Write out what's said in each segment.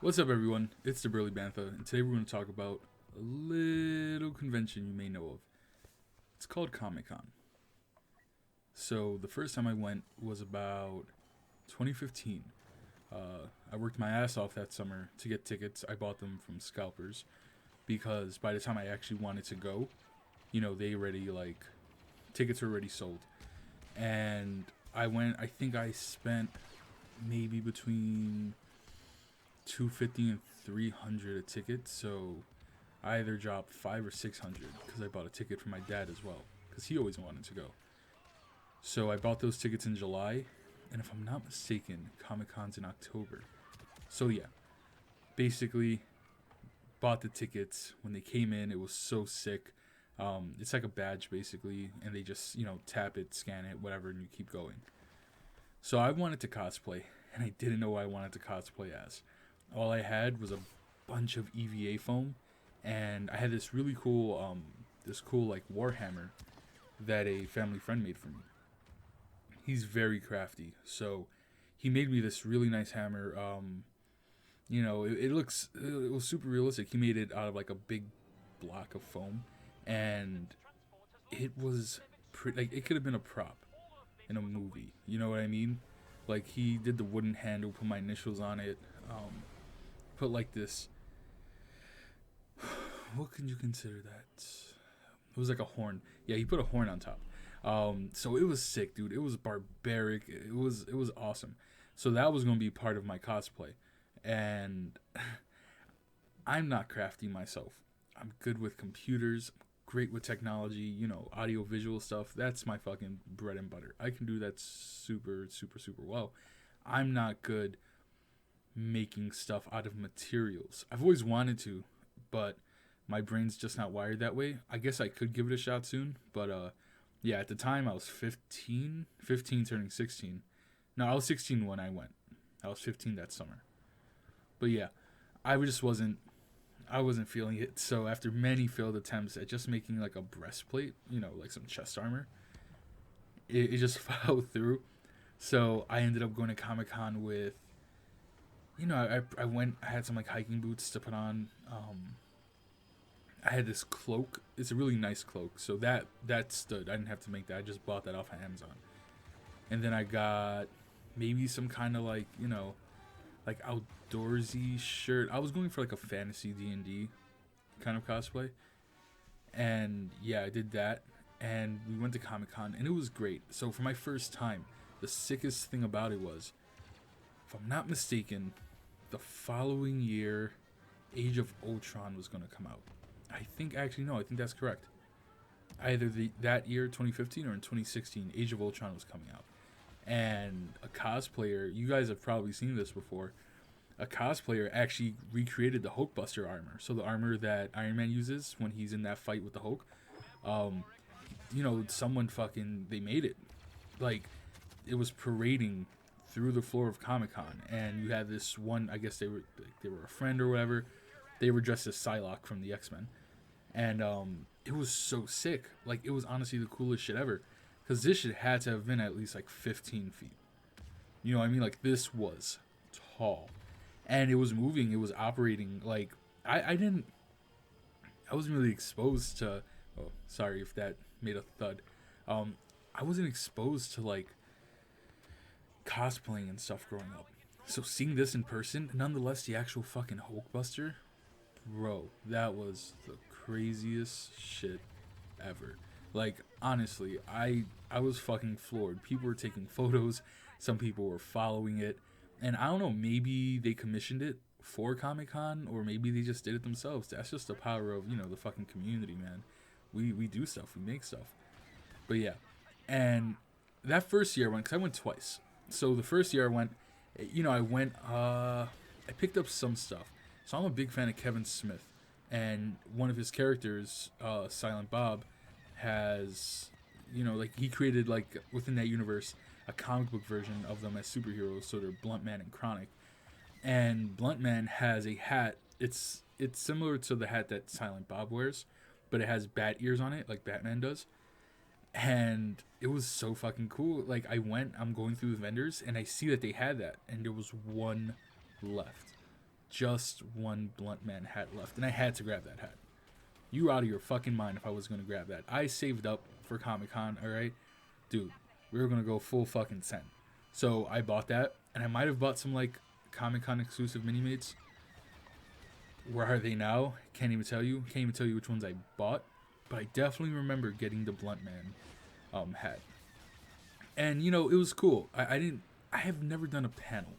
What's up, everyone? It's the Burly Bantha, and today we're going to talk about a little convention you may know of. It's called Comic Con. So, the first time I went was about 2015. I worked my ass off that summer to get tickets. I bought them from scalpers because by the time I actually wanted to go, they already, tickets were already sold. And I went, I think I spent maybe between 250 and 300 a ticket, so I either dropped 5 or 600 because I bought a ticket for my dad as well because he always wanted to go. So I bought those tickets in July, and if I'm not mistaken, Comic Con's in October. So yeah, basically bought the tickets when they came in. It was so sick. It's like a badge basically, and they just tap it, scan it, whatever, and you keep going. So I wanted to cosplay, and I didn't know what I wanted to cosplay as. All I had was a bunch of EVA foam, and I had this really cool, like Warhammer that a family friend made for me. He's very crafty, so he made me this really nice hammer. It was super realistic. He made it out of like a big block of foam, and it was like it could have been a prop in a movie. You know what I mean? Like he did the wooden handle, put my initials on it. Put like this. What can you consider that? It was like a horn. Yeah, he put a horn on top. So it was sick, dude. It was barbaric. It was awesome. So that was gonna be part of my cosplay, and I'm not crafty myself. I'm good with computers. Great with technology. Audio visual stuff. That's my fucking bread and butter. I can do that super super super well. I'm not good making stuff out of materials. I've always wanted to, but my brain's just not wired that way. I guess I could give it a shot soon, but yeah, at the time I was 15 turning 16. No, I was 16 when I went. I was 15 that summer. But yeah, I wasn't feeling it. So after many failed attempts at just making like a breastplate, like some chest armor, it just fell through. So I ended up going to Comic Con with I went. I had some like hiking boots to put on. I had this cloak. It's a really nice cloak, so that stood. I didn't have to make that. I just bought that off of Amazon. And then I got maybe some kind of like outdoorsy shirt. I was going for like a fantasy D&D kind of cosplay, and yeah, I did that. And we went to Comic Con, and it was great. So for my first time, the sickest thing about it was, if I'm not mistaken, the following year, Age of Ultron was going to come out. I think that's correct. Either that year, 2015, or in 2016, Age of Ultron was coming out. And a cosplayer, you guys have probably seen this before, a cosplayer actually recreated the Hulkbuster armor. So the armor that Iron Man uses when he's in that fight with the Hulk. Someone they made it. Like, it was parading through the floor of Comic-Con, and you had this one, I guess they were a friend or whatever. They were dressed as Psylocke from the X-Men. And it was so sick. Like, it was honestly the coolest shit ever. Because this shit had to have been at least like 15 feet. You know what I mean? Like, this was tall. And it was moving, it was operating. Like, I wasn't really exposed to, oh, sorry if that made a thud. I wasn't exposed to like cosplaying and stuff growing up. So seeing this in person, nonetheless, the actual fucking Hulkbuster, bro, that was the craziest shit ever. Like, honestly, I was fucking floored. People were taking photos, some people were following it, and I don't know, maybe they commissioned it for Comic-Con, or maybe they just did it themselves. That's just the power of, the fucking community, man. We do stuff, we make stuff. But yeah, and that first year I went, because I went twice. So the first year I went, I picked up some stuff. So I'm a big fan of Kevin Smith, and one of his characters, Silent Bob, has, he created like within that universe a comic book version of them as superheroes. So they're Blunt Man and Chronic, and Blunt Man has a hat. It's similar to the hat that Silent Bob wears, but it has bat ears on it like Batman does. And it was so fucking cool. Like, I'm going through the vendors, and I see that they had that, and there was one left. just one Blunt Man hat left, and I had to grab that hat. You were out of your fucking mind if I was gonna grab that. I saved up for Comic Con, alright? Dude, we were gonna go full fucking send. So I bought that, and I might have bought some like Comic Con exclusive mini mates. Where are they now? Can't even tell you. Can't even tell you which ones I bought. But I definitely remember getting the Blunt Man hat. And you know, it was cool. I have never done a panel.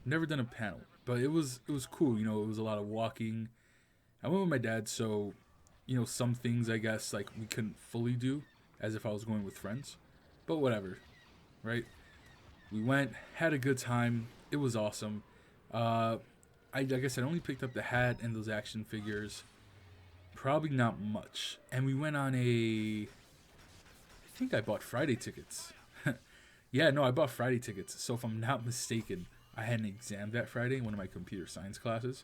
Never done a panel. But it was cool, you know, it was a lot of walking. I went with my dad, so you know, some things I guess like we couldn't fully do as if I was going with friends. But whatever. Right? We went, had a good time. It was awesome. Like I said, I only picked up the hat and those action figures. Probably not much. And we went on I think I bought Friday tickets. Yeah, no, I bought Friday tickets. So if I'm not mistaken, I had an exam that Friday in one of my computer science classes.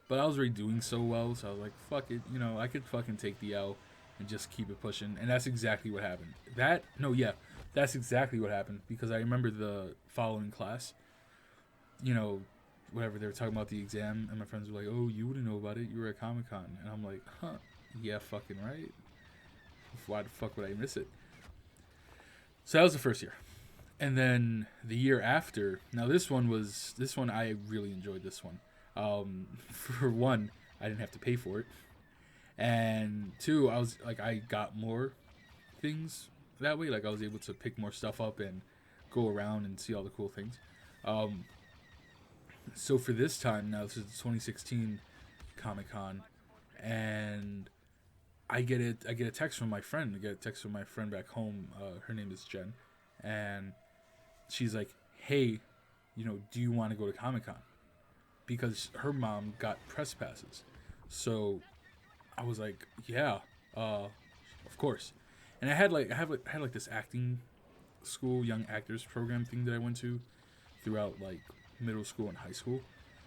But I was already doing so well, so I was like, fuck it. You know, I could fucking take the L and just keep it pushing. And that's exactly what happened. That's exactly what happened. Because I remember the following class, you know, whatever, they were talking about the exam, and my friends were like, oh, you wouldn't know about it, you were at Comic Con. And I'm like, huh, yeah, fucking right. Why the fuck would I miss it? So that was the first year. And then the year after, now this one I really enjoyed this one. For one, I didn't have to pay for it. And two, I got more things that way. Like I was able to pick more stuff up and go around and see all the cool things. So for this time, now this is 2016 Comic Con, and I get a text from my friend. I get a text from my friend back home. Her name is Jen, and she's like, "Hey, you know, do you want to go to Comic Con?" Because her mom got press passes. So I was like, "Yeah, of course." And I had like this acting school, young actors program thing that I went to throughout like middle school and high school,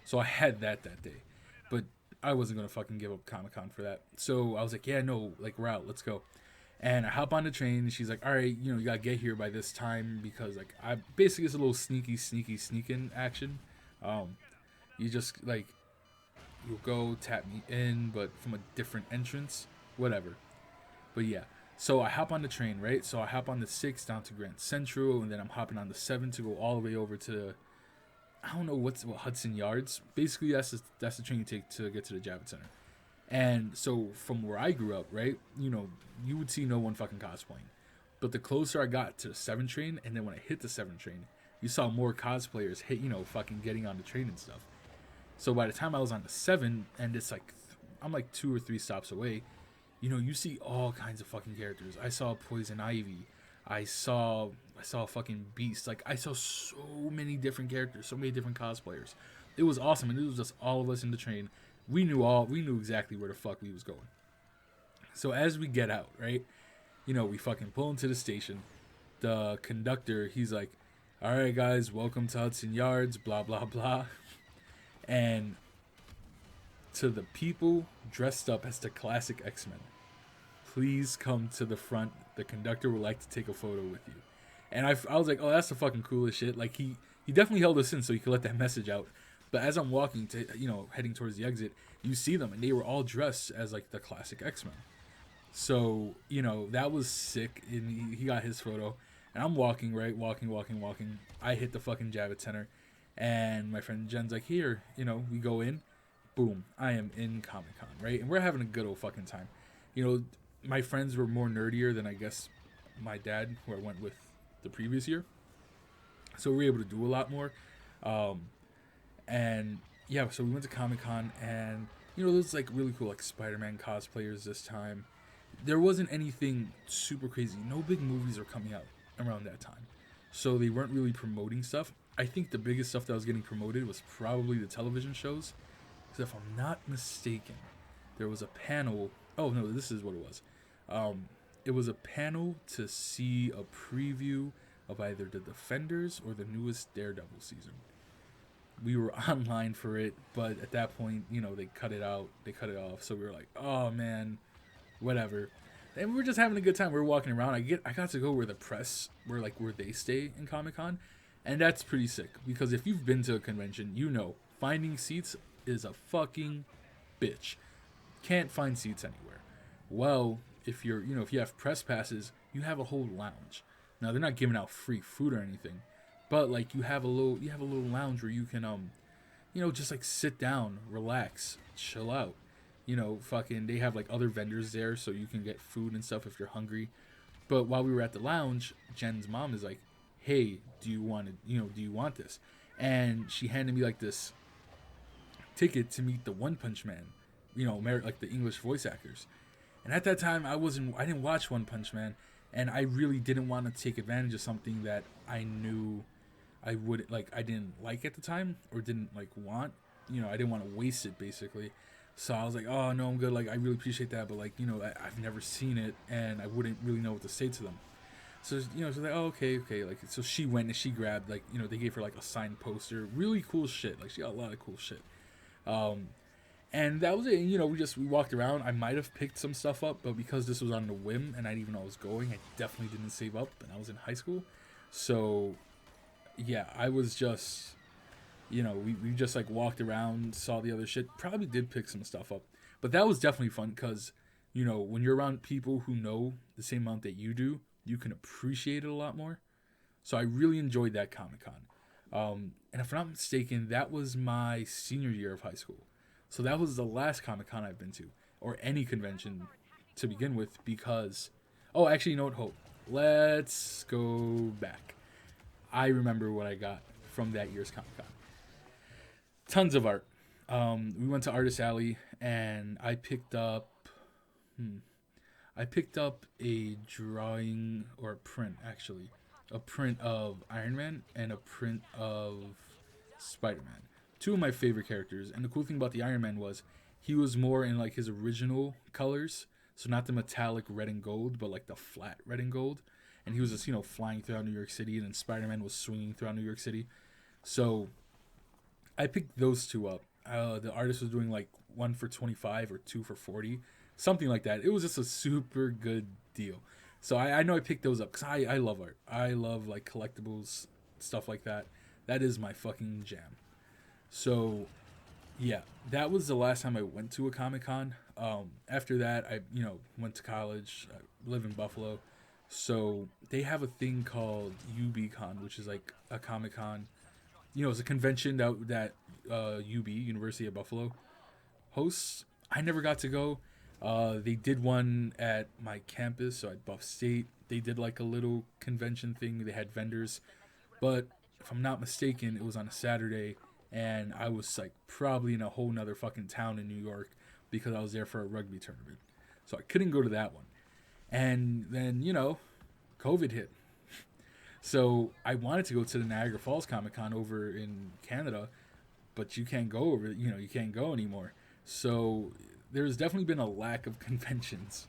so I had that day, but I wasn't gonna fucking give up Comic-Con for that. So I was like, yeah, no, like we're out, let's go. And I hop on the train, and she's like, all right, you know, you gotta get here by this time, because like I basically, it's a little sneaking action. You just like, you'll go tap me in, but from a different entrance, whatever. But yeah, so I hop on the train, right? So I hop on the 6 down to Grand Central, and then I'm hopping on the 7 to go all the way over to, I don't know what Hudson Yards. Basically, that's the train you take to get to the Javits Center. And so from where I grew up, right, you know, you would see no one fucking cosplaying. But the closer I got to the 7 train, and then when I hit the 7 train, you saw more cosplayers hit, you know, fucking getting on the train and stuff. So by the time I was on the 7, and it's like, I'm like 2 or 3 stops away, you know, you see all kinds of fucking characters. I saw Poison Ivy. I saw fucking Beast. Like, I saw so many different characters, so many different cosplayers. It was awesome, and it was just all of us in the train. We knew exactly where the fuck we was going. So as we get out, right, you know, we fucking pull into the station. The conductor, he's like, all right, guys, welcome to Hudson Yards, blah, blah, blah. And to the people dressed up as the classic X-Men, please come to the front. The conductor would like to take a photo with you. And I was like, oh, that's the fucking coolest shit. Like, he definitely held us in so he could let that message out. But as I'm walking to, you know, heading towards the exit, you see them, and they were all dressed as, like, the classic X-Men. So, you know, that was sick, and he got his photo. And I'm walking, right, walking. I hit the fucking Javits Center, and my friend Jen's like, here, you know, we go in. Boom, I am in Comic-Con, right? And we're having a good old fucking time. You know, my friends were more nerdier than, I guess, my dad, who I went with the previous year. So we were able to do a lot more. And yeah, so we went to Comic-Con, and you know, there's like really cool like Spider-Man cosplayers this time. There wasn't anything super crazy. No big movies are coming out around that time, so they weren't really promoting stuff. I think the biggest stuff that was getting promoted was probably the television shows, because if I'm not mistaken, there was a panel. Oh no, this is what it was. It was a panel to see a preview of either the Defenders or the newest Daredevil season. We were online for it, but at that point, you know, they cut it out. They cut it off. So we were like, oh man, whatever. And we were just having a good time. We were walking around. I got to go where the press, where they stay in Comic-Con. And that's pretty sick, because if you've been to a convention, you know, finding seats is a fucking bitch. Can't find seats anywhere. Well, if you're, if you have press passes, you have a whole lounge. Now they're not giving out free food or anything, but like you have a little lounge where you can just like sit down, relax, chill out. Fucking they have like other vendors there so you can get food and stuff if you're hungry. But while we were at the lounge, Jen's mom is like, "Hey, do you want this?" And she handed me like this ticket to meet the One Punch Man, like the English voice actors. And at that time, I didn't watch One Punch Man, and I really didn't want to take advantage of something that I knew I didn't like at the time or didn't like want. I didn't want to waste it basically. So I was like, oh no, I'm good. Like I really appreciate that, but like I've never seen it, and I wouldn't really know what to say to them. So she's like, oh okay. Like so she went and she grabbed like they gave her like a signed poster, really cool shit. Like she got a lot of cool shit. And that was it. We walked around. I might have picked some stuff up, but because this was on the whim and I didn't even know I was going, I definitely didn't save up, and I was in high school. So yeah, I was just we just like walked around, saw the other shit, probably did pick some stuff up. But that was definitely fun because when you're around people who know the same amount that you do, you can appreciate it a lot more. So I really enjoyed that Comic-Con. And if I'm not mistaken, that was my senior year of high school. So that was the last Comic-Con I've been to, or any convention to begin with, because... Oh, actually, Hold. Let's go back. I remember what I got from that year's Comic-Con. Tons of art. We went to Artist Alley, and I picked up... a drawing, or a print, actually. A print of Iron Man and a print of Spider-Man. Two of my favorite characters. And the cool thing about the Iron Man was he was more in like his original colors. So not the metallic red and gold, but like the flat red and gold. And he was just, flying throughout New York City. And then Spider-Man was swinging throughout New York City. So I picked those two up. The artist was doing like 1 for $25 or 2 for $40. Something like that. It was just a super good deal. So I know I picked those up because I love art. I love like collectibles, stuff like that. That is my fucking jam. So yeah, that was the last time I went to a Comic-Con. After that, I went to college. I live in Buffalo. So they have a thing called UBCon, which is like a Comic-Con. It's a convention that UB, University of Buffalo, hosts. I never got to go. They did one at my campus, so at Buff State. They did like a little convention thing. They had vendors. But if I'm not mistaken, it was on a Saturday, and I was like probably in a whole nother fucking town in New York because I was there for a rugby tournament. So I couldn't go to that one. And then, COVID hit. So I wanted to go to the Niagara Falls Comic Con over in Canada, but you can't go over, you can't go anymore. So there's definitely been a lack of conventions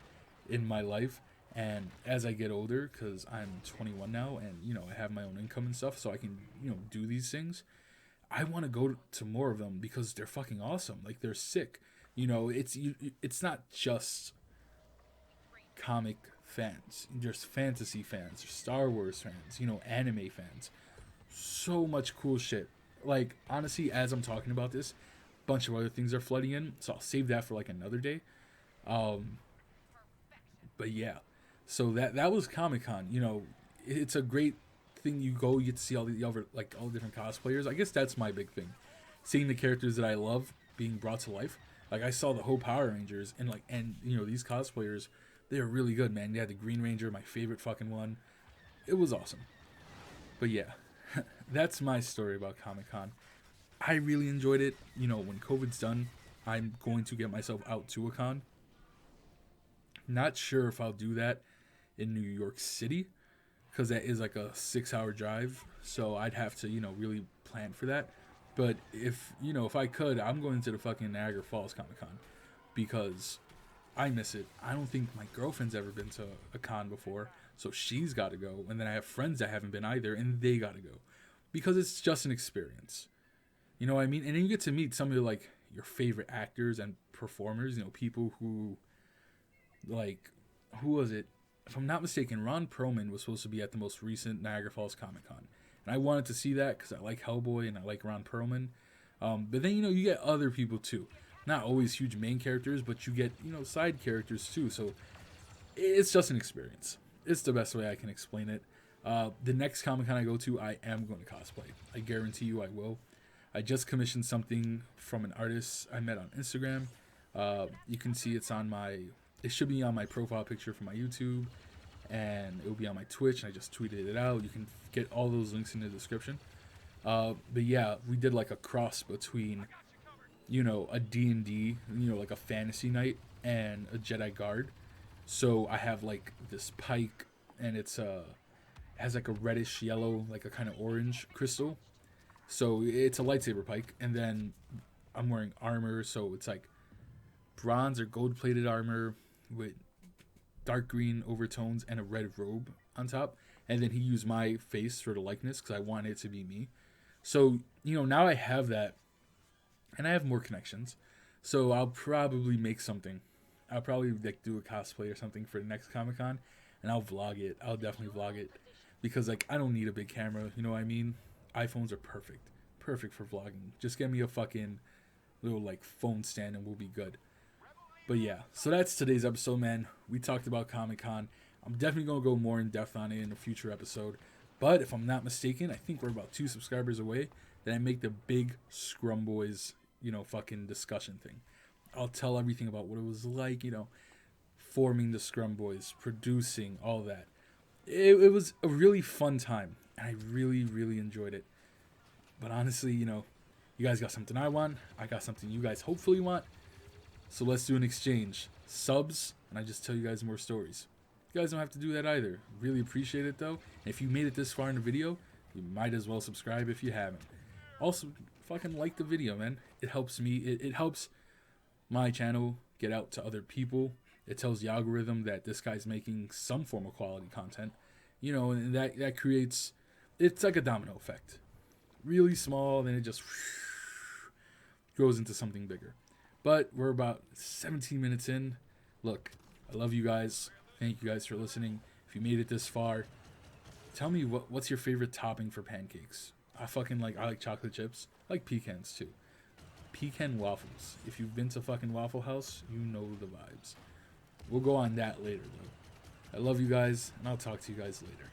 in my life. And as I get older, because I'm 21 now and, I have my own income and stuff, so I can, do these things. I want to go to more of them because they're fucking awesome. Like, they're sick. It's not just comic fans. There's fantasy fans, there's Star Wars fans, anime fans. So much cool shit. Like, honestly, as I'm talking about this, a bunch of other things are flooding in, so I'll save that for like another day. But yeah, so that was Comic-Con. It's a great thing. You get to see all the other, like, all the different cosplayers. I guess that's my big thing, seeing the characters that I love being brought to life. Like, I saw the whole Power Rangers, and these cosplayers, they're really good, man. They had the Green Ranger, my favorite fucking one. It was awesome. But yeah, that's my story about Comic-Con. I really enjoyed it. When COVID's done, I'm going to get myself out to a con. Not sure if I'll do that in New York City, because that is like a 6-hour drive. So I'd have to, really plan for that. But if I could, I'm going to the fucking Niagara Falls Comic Con because I miss it. I don't think my girlfriend's ever been to a con before, so she's got to go. And then I have friends that haven't been either, and they got to go because it's just an experience. You know what I mean? And then you get to meet some of your favorite actors and performers. People who, like, who was it? If I'm not mistaken, Ron Perlman was supposed to be at the most recent Niagara Falls Comic Con. And I wanted to see that because I like Hellboy and I like Ron Perlman. But then, you get other people too. Not always huge main characters, but you get, side characters too. So it's just an experience. It's the best way I can explain it. The next Comic Con I go to, I am going to cosplay. I guarantee you I will. I just commissioned something from an artist I met on Instagram. You can see it should be on my profile picture for my YouTube, and it will be on my Twitch. And I just tweeted it out. You can get all those links in the description. But yeah, we did like a cross between, a D&D, like a fantasy night, and a Jedi Guard. So I have like this pike, and it has like a reddish yellow, like a kind of orange crystal. So it's a lightsaber pike, and then I'm wearing armor, so it's like bronze or gold plated armor with dark green overtones and a red robe on top. And then he used my face for the likeness because I wanted it to be me. So, now I have that, and I have more connections. So I'll probably make something. I'll probably like do a cosplay or something for the next Comic Con, and I'll vlog it. I'll definitely vlog it because like I don't need a big camera. You know what I mean? iPhones are perfect for vlogging. Just get me a fucking little like phone stand and we'll be good. But yeah, so that's today's episode, man. We talked about Comic Con. I'm definitely gonna go more in depth on it in a future episode. But if I'm not mistaken, I think we're about 2 subscribers away. Then I make the big Scrum Boys, fucking discussion thing. I'll tell everything about what it was like, forming the Scrum Boys, producing, all that. It was a really fun time, and I really, really enjoyed it. But honestly, you guys got something I want. I got something you guys hopefully want. So let's do an exchange. Subs, and I just tell you guys more stories. You guys don't have to do that either. Really appreciate it, though. And if you made it this far in the video, you might as well subscribe if you haven't. Also, fucking like the video, man. It helps me. It helps my channel get out to other people. It tells the algorithm that this guy's making some form of quality content, and that creates, it's like a domino effect. Really small, then it just grows into something bigger. But we're about 17 minutes in. Look, I love you guys. Thank you guys for listening. If you made it this far, tell me what's your favorite topping for pancakes. I like chocolate chips. I like pecans too. Pecan waffles. If you've been to fucking Waffle House, you know the vibes. We'll go on that later, though. I love you guys, and I'll talk to you guys later.